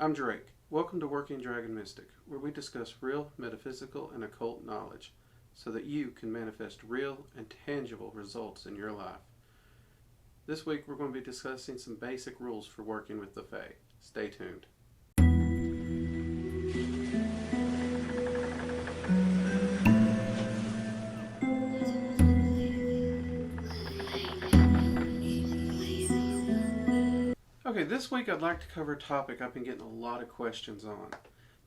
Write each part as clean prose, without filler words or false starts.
I'm Drake. Welcome to Working Dragon Mystic, where we discuss real, metaphysical, and occult knowledge so that you can manifest real and tangible results in your life. This week we're going to be discussing some basic rules for working with the Fae. Stay tuned. Okay, this week I'd like to cover a topic I've been getting a lot of questions on.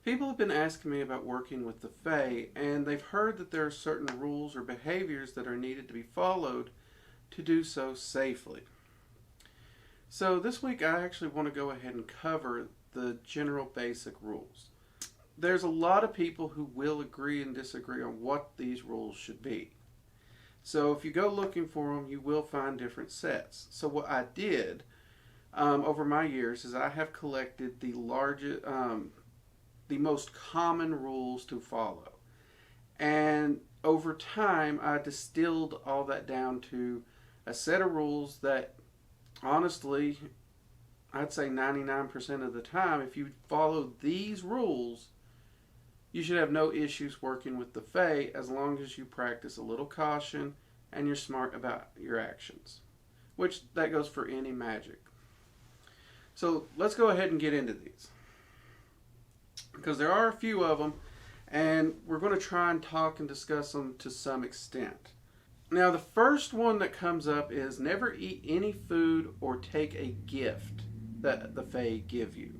People have been asking me about working with the Fae, and they've heard that there are certain rules or behaviors that are needed to be followed to do so safely. So this week I actually want to go ahead and cover the general basic rules. There's a lot of people who will agree and disagree on what these rules should be. So if you go looking for them, you will find different sets. So what I did over my years is I have collected the most common rules to follow. And over time, I distilled all that down to a set of rules that, honestly, I'd say 99% of the time, if you follow these rules, you should have no issues working with the Fae as long as you practice a little caution and you're smart about your actions. Which, that goes for any magic. So let's go ahead and get into these, because there are a few of them, and we're going to try and talk and discuss them to some extent. Now, the first one that comes up is never eat any food or take a gift that the Fae give you.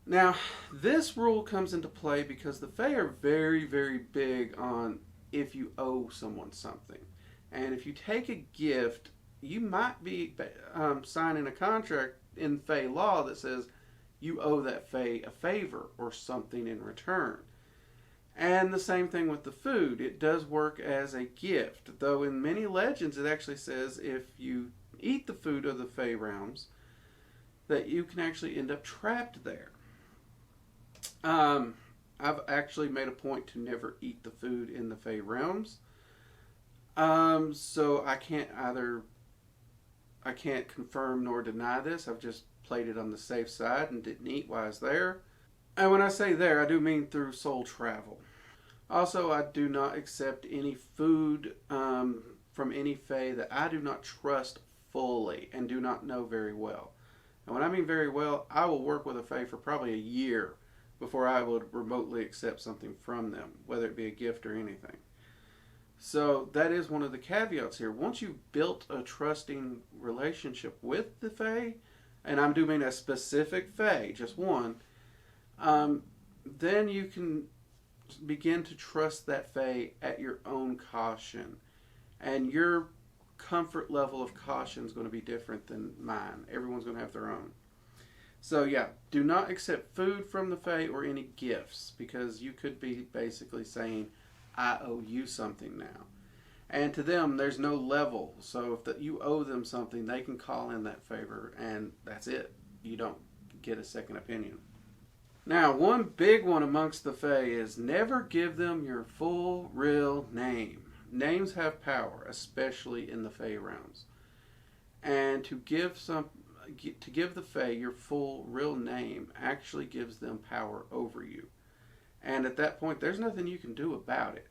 Now, this rule comes into play because the Fae are very, very big on if you owe someone something. And if you take a gift, you might be signing a contract in Fae law that says you owe that Fae a favor or something in return. And the same thing with the food. It does work as a gift, though in many legends it actually says if you eat the food of the Fae realms that you can actually end up trapped there. I've actually made a point to never eat the food in the Fae realms. So I can't confirm nor deny this. I've just played it on the safe side and didn't eat while I was there. And when I say there, I do mean through soul travel. Also, I do not accept any food from any Fae that I do not trust fully and do not know very well. And when I mean very well, I will work with a Fae for probably a year before I would remotely accept something from them, whether it be a gift or anything. So that is one of the caveats here. Once you've built a trusting relationship with the Fae, and I do mean a specific Fae, just one, then you can begin to trust that Fae at your own caution. And your comfort level of caution is going to be different than mine. Everyone's going to have their own. So yeah, do not accept food from the Fae or any gifts, because you could be basically saying, I owe you something now. And to them, there's no level. So if you owe them something, they can call in that favor, and that's it. You don't get a second opinion. Now, one big one amongst the Fae is never give them your full, real name. Names have power, especially in the Fae realms. And to give the Fae your full, real name actually gives them power over you. And at that point, there's nothing you can do about it.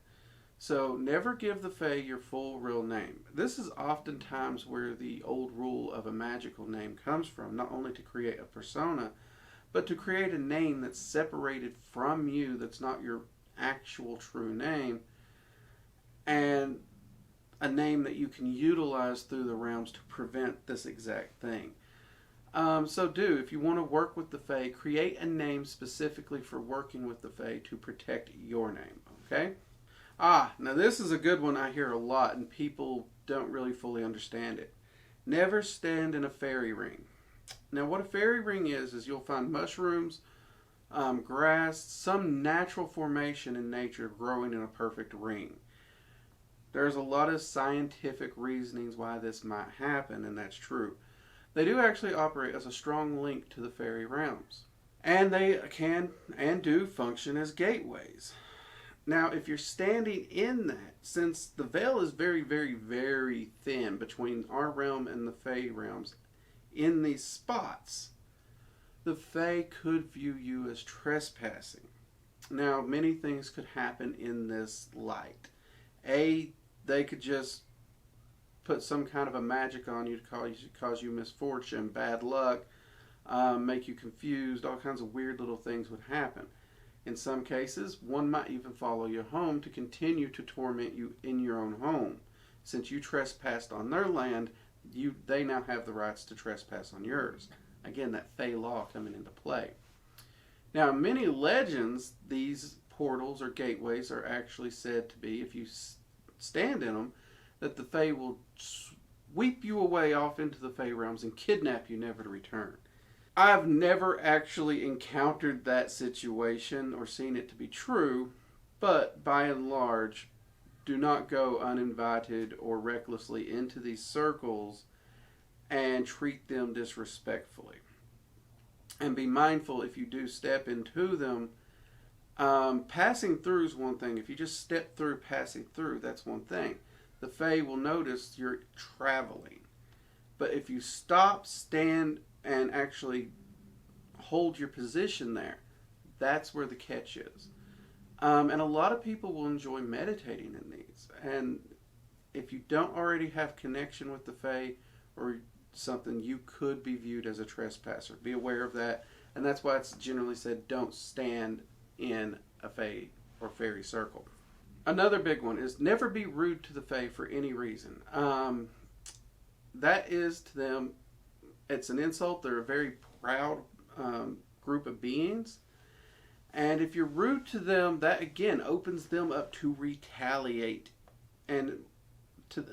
So never give the Fae your full real name. This is oftentimes where the old rule of a magical name comes from, not only to create a persona, but to create a name that's separated from you, that's not your actual true name, and a name that you can utilize through the realms to prevent this exact thing. So if you want to work with the Fae, create a name specifically for working with the Fae to protect your name, okay? Now this is a good one I hear a lot and people don't really fully understand it. Never stand in a fairy ring. Now what a fairy ring is you'll find mushrooms, grass, some natural formation in nature growing in a perfect ring. There's a lot of scientific reasonings why this might happen, and that's true. They do actually operate as a strong link to the fairy realms. And they can and do function as gateways. Now, if you're standing in that, since the veil is very, very, very thin between our realm and the Fae realms, in these spots, the Fae could view you as trespassing. Now, many things could happen in this light. They could just put some kind of a magic on you to cause you misfortune, bad luck, make you confused, all kinds of weird little things would happen. In some cases, one might even follow you home to continue to torment you in your own home. Since you trespassed on their land, they now have the rights to trespass on yours. Again, that Fey law coming into play. Now, in many legends, these portals or gateways are actually said to be, if you stand in them, that the Fey will sweep you away off into the Fey realms and kidnap you never to return. I've never actually encountered that situation or seen it to be true, but by and large, do not go uninvited or recklessly into these circles and treat them disrespectfully. And be mindful if you do step into them. Passing through is one thing. If you just step through, passing through, that's one thing. The Fae will notice you're traveling. But if you stop, stand, and actually hold your position there, that's where the catch is. And a lot of people will enjoy meditating in these. And if you don't already have connection with the Fae or something, you could be viewed as a trespasser. Be aware of that. And that's why it's generally said don't stand in a Fae or fairy circle. Another big one is never be rude to the Fae for any reason. That is to them, it's an insult. They're a very proud group of beings. And if you're rude to them, that again opens them up to retaliate. And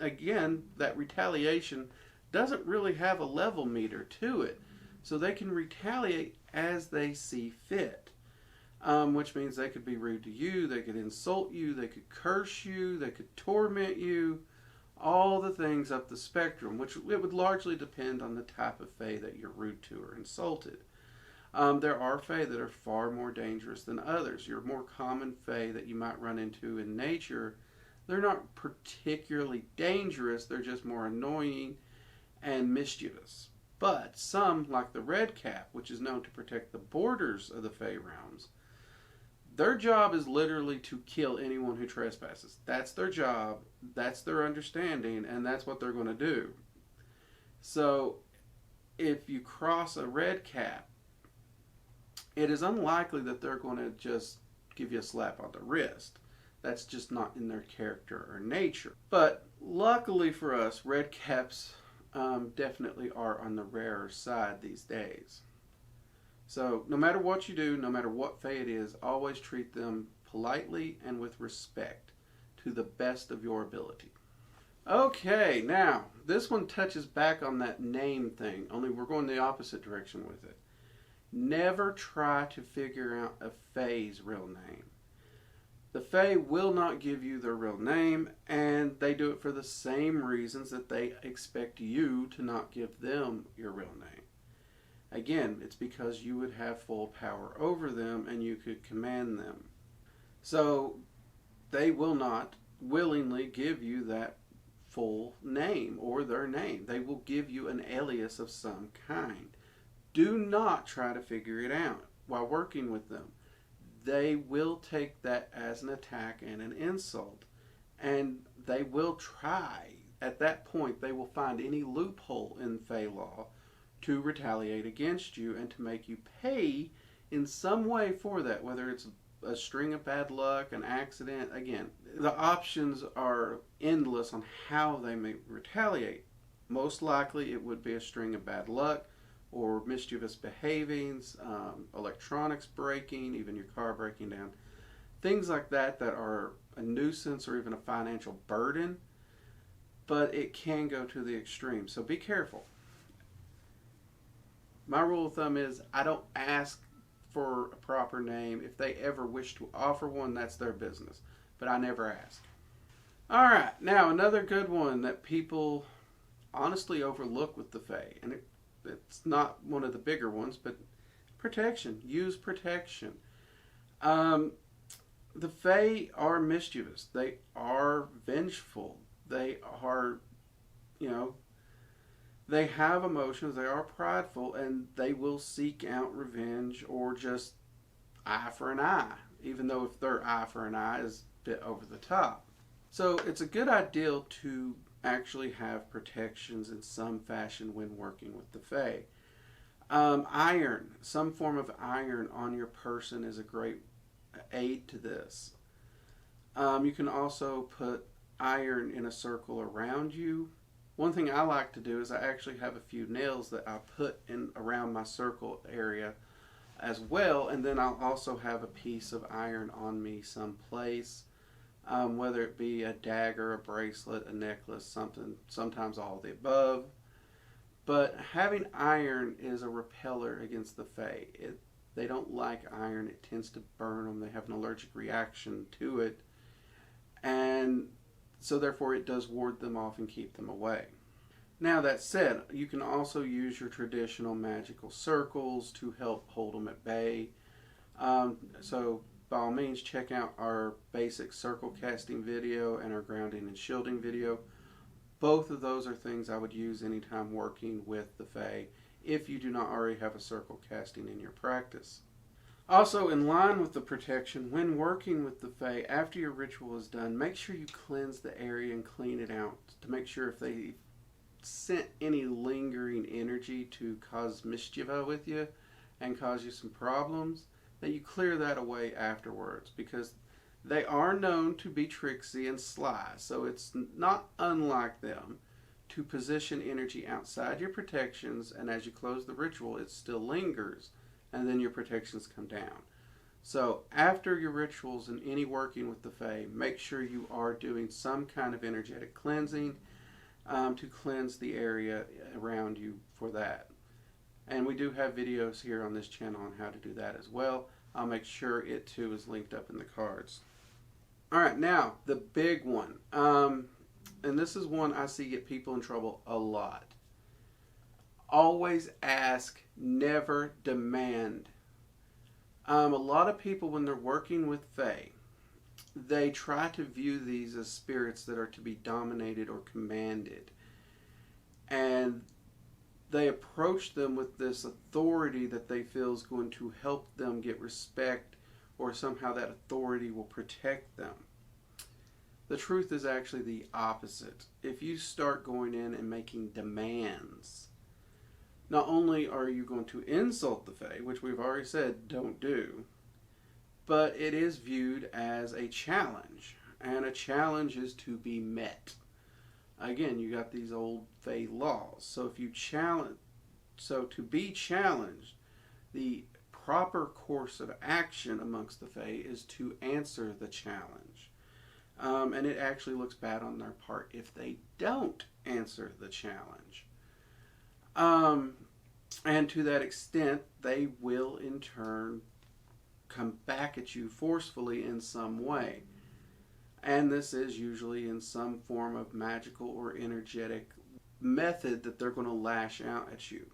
again, that retaliation doesn't really have a level meter to it. So they can retaliate as they see fit. Which means they could be rude to you, they could insult you, they could curse you, they could torment you. All the things up the spectrum, which it would largely depend on the type of Fae that you're rude to or insulted. There are Fae that are far more dangerous than others. Your more common Fae that you might run into in nature, they're not particularly dangerous, they're just more annoying and mischievous. But some, like the Red Cap, which is known to protect the borders of the Fae realms, their job is literally to kill anyone who trespasses. That's their job, that's their understanding, and that's what they're going to do. So, if you cross a Red Cap, it is unlikely that they're going to just give you a slap on the wrist. That's just not in their character or nature. But luckily for us, Red Caps definitely are on the rarer side these days. So no matter what you do, no matter what Fae it is, always treat them politely and with respect to the best of your ability. Okay, now this one touches back on that name thing, only we're going the opposite direction with it. Never try to figure out a Fae's real name. The Fae will not give you their real name, and they do it for the same reasons that they expect you to not give them your real name. Again, it's because you would have full power over them and you could command them. So they will not willingly give you that full name or their name. They will give you an alias of some kind. Do not try to figure it out while working with them. They will take that as an attack and an insult. And they will try. At that point, they will find any loophole in Fae law to retaliate against you and to make you pay in some way for that, whether it's a string of bad luck, an accident. Again, the options are endless on how they may retaliate. Most likely it would be a string of bad luck or mischievous behavings, electronics breaking, even your car breaking down. Things like that that are a nuisance or even a financial burden, but it can go to the extreme. So be careful. My rule of thumb is I don't ask for a proper name. If they ever wish to offer one, that's their business. But I never ask. All right, now another good one that people honestly overlook with the Fae, and it's not one of the bigger ones, but protection. Use protection. The Fae are mischievous. They are vengeful. They are, They have emotions, they are prideful, and they will seek out revenge or just eye for an eye, even though if their eye for an eye is a bit over the top. So it's a good idea to actually have protections in some fashion when working with the Fae. Iron, some form of iron on your person is a great aid to this. You can also put iron in a circle around you. One thing I like to do is I actually have a few nails that I put in around my circle area as well, and then I'll also have a piece of iron on me someplace, whether it be a dagger, a bracelet, a necklace, something, sometimes all of the above. But having iron is a repeller against the Fae. They don't like iron. It tends to burn them. They have an allergic reaction to it. And so therefore it does ward them off and keep them away. Now that said, you can also use your traditional magical circles to help hold them at bay. So by all means, check out our basic circle casting video and our grounding and shielding video. Both of those are things I would use anytime working with the Fae if you do not already have a circle casting in your practice. Also, in line with the protection, when working with the Fae, after your ritual is done, make sure you cleanse the area and clean it out to make sure if they sent any lingering energy to cause mischief with you and cause you some problems, that you clear that away afterwards, because they are known to be tricksy and sly, so it's not unlike them to position energy outside your protections, and as you close the ritual it still lingers, and then your protections come down. So after your rituals and any working with the Fae, make sure you are doing some kind of energetic cleansing to cleanse the area around you for that. And we do have videos here on this channel on how to do that as well. I'll make sure it too is linked up in the cards. Alright, now the big one. And this is one I see get people in trouble a lot. Always ask, never demand. A lot of people, when they're working with Fae, they try to view these as spirits that are to be dominated or commanded. And they approach them with this authority that they feel is going to help them get respect, or somehow that authority will protect them. The truth is actually the opposite. If you start going in and making demands, not only are you going to insult the Fae, which we've already said don't do, but it is viewed as a challenge, and a challenge is to be met. Again, you got these old Fae laws. So if you challenge, so to be challenged, the proper course of action amongst the Fae is to answer the challenge. And it actually looks bad on their part if they don't answer the challenge. And to that extent, they will in turn come back at you forcefully in some way. And this is usually in some form of magical or energetic method that they're going to lash out at you.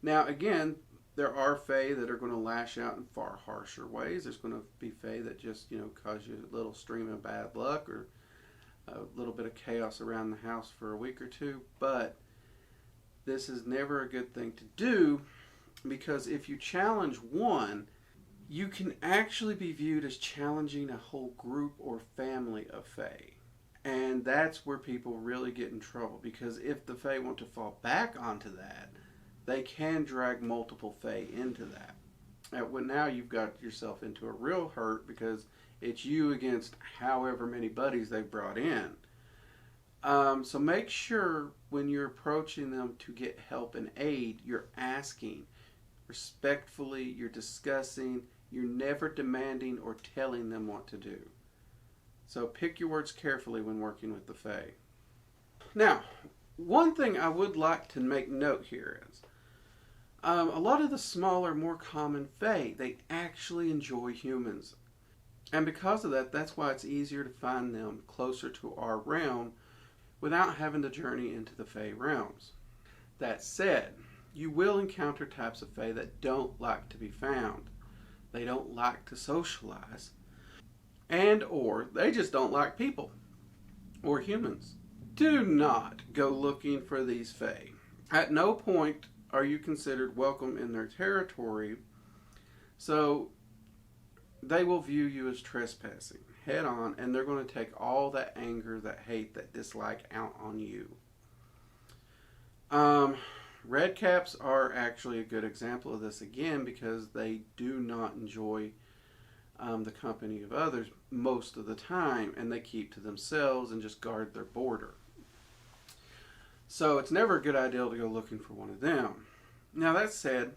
Now again, there are Fae that are going to lash out in far harsher ways. There's going to be Fae that just, cause you a little stream of bad luck or a little bit of chaos around the house for a week or two. But this is never a good thing to do, because if you challenge one, you can actually be viewed as challenging a whole group or family of Fae. And that's where people really get in trouble, because if the Fae want to fall back onto that, they can drag multiple Fae into that. Now you've got yourself into a real hurt, because it's you against however many buddies they've brought in. So make sure when you're approaching them to get help and aid, you're asking respectfully, you're discussing, you're never demanding or telling them what to do. So pick your words carefully when working with the Fae. Now, one thing I would like to make note here is, a lot of the smaller, more common Fae, they actually enjoy humans. And because of that, that's why it's easier to find them closer to our realm without having to journey into the Fae realms. That said, you will encounter types of Fae that don't like to be found. They don't like to socialize, and or they just don't like people or humans. Do not go looking for these Fae. At no point are you considered welcome in their territory, so they will view you as trespassing head on, and they're going to take all that anger, that hate, that dislike out on you. Red caps are actually a good example of this again because they do not enjoy the company of others most of the time, and they keep to themselves and just guard their border. So it's never a good idea to go looking for one of them. Now that said,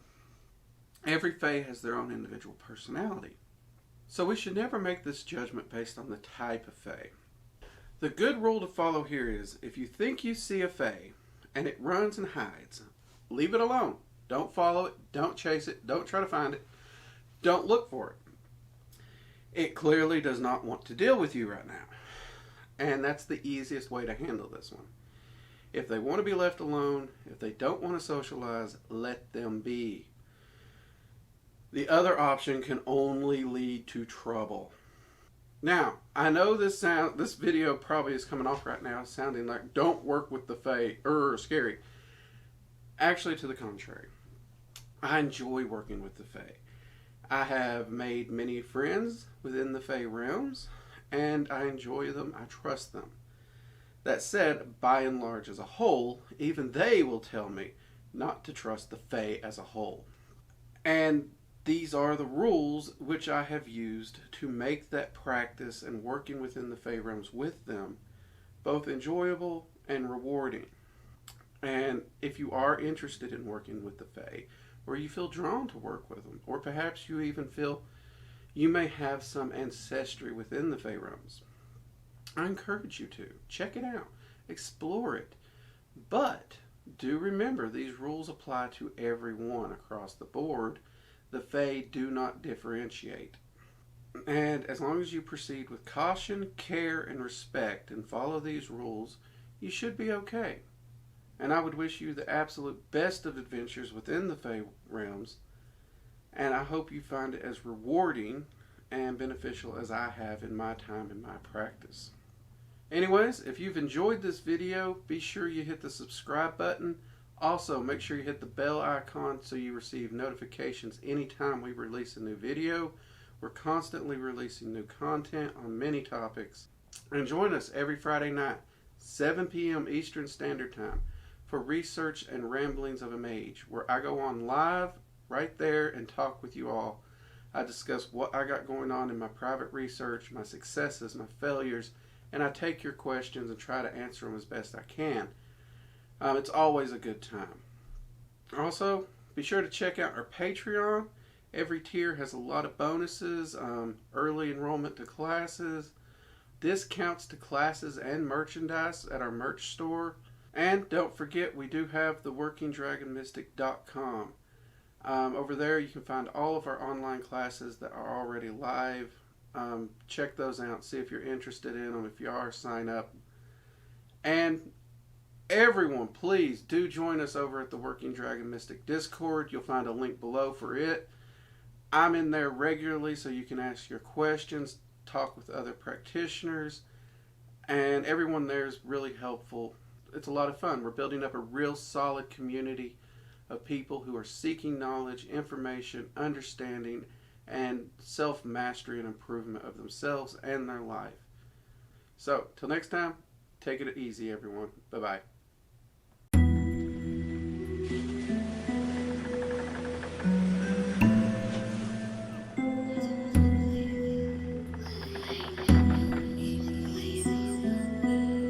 every fae has their own individual personality. So we should never make this judgment based on the type of fae. The good rule to follow here is if you think you see a fae and it runs and hides, leave it alone. Don't follow it, don't chase it, don't try to find it, don't look for it. It clearly does not want to deal with you right now. And that's the easiest way to handle this one. If they want to be left alone, if they don't want to socialize, let them be. The other option can only lead to trouble. Now, I know this video probably is coming off right now sounding like don't work with the fae, scary. Actually, to the contrary. I enjoy working with the fae. I have made many friends within the fae realms, and I enjoy them, I trust them. That said, by and large as a whole, even they will tell me not to trust the fae as a whole. And these are the rules which I have used to make that practice and working within the fae realms with them both enjoyable and rewarding. And if you are interested in working with the fae, or you feel drawn to work with them, or perhaps you even feel you may have some ancestry within the fae realms, I encourage you to check it out, explore it. But do remember these rules apply to everyone across the board. The fae do not differentiate. And as long as you proceed with caution, care, and respect and follow these rules, you should be okay. And I would wish you the absolute best of adventures within the fae realms. And I hope you find it as rewarding and beneficial as I have in my time in my practice. Anyways, if you've enjoyed this video, be sure you hit the subscribe button. Also, make sure you hit the bell icon so you receive notifications anytime we release a new video. We're constantly releasing new content on many topics. And join us every Friday night, 7 p.m. Eastern Standard Time, for Research and Ramblings of a Mage, where I go on live right there and talk with you all. I discuss what I got going on in my private research, my successes, my failures, and I take your questions and try to answer them as best I can. It's always a good time. Also, be sure to check out our Patreon. Every tier has a lot of bonuses, early enrollment to classes, discounts to classes and merchandise at our merch store. And don't forget, we do have the WorkingDragonMystic.com. Over there you can find all of our online classes that are already live. Check those out, see if you're interested in them. If you are, sign up. And everyone, please do join us over at the Working Dragon Mystic Discord. You'll find a link below for it. I'm in there regularly so you can ask your questions, talk with other practitioners, and everyone there is really helpful. It's a lot of fun. We're building up a real solid community of people who are seeking knowledge, information, understanding, and self-mastery and improvement of themselves and their life. So, till next time, take it easy, everyone. Bye-bye.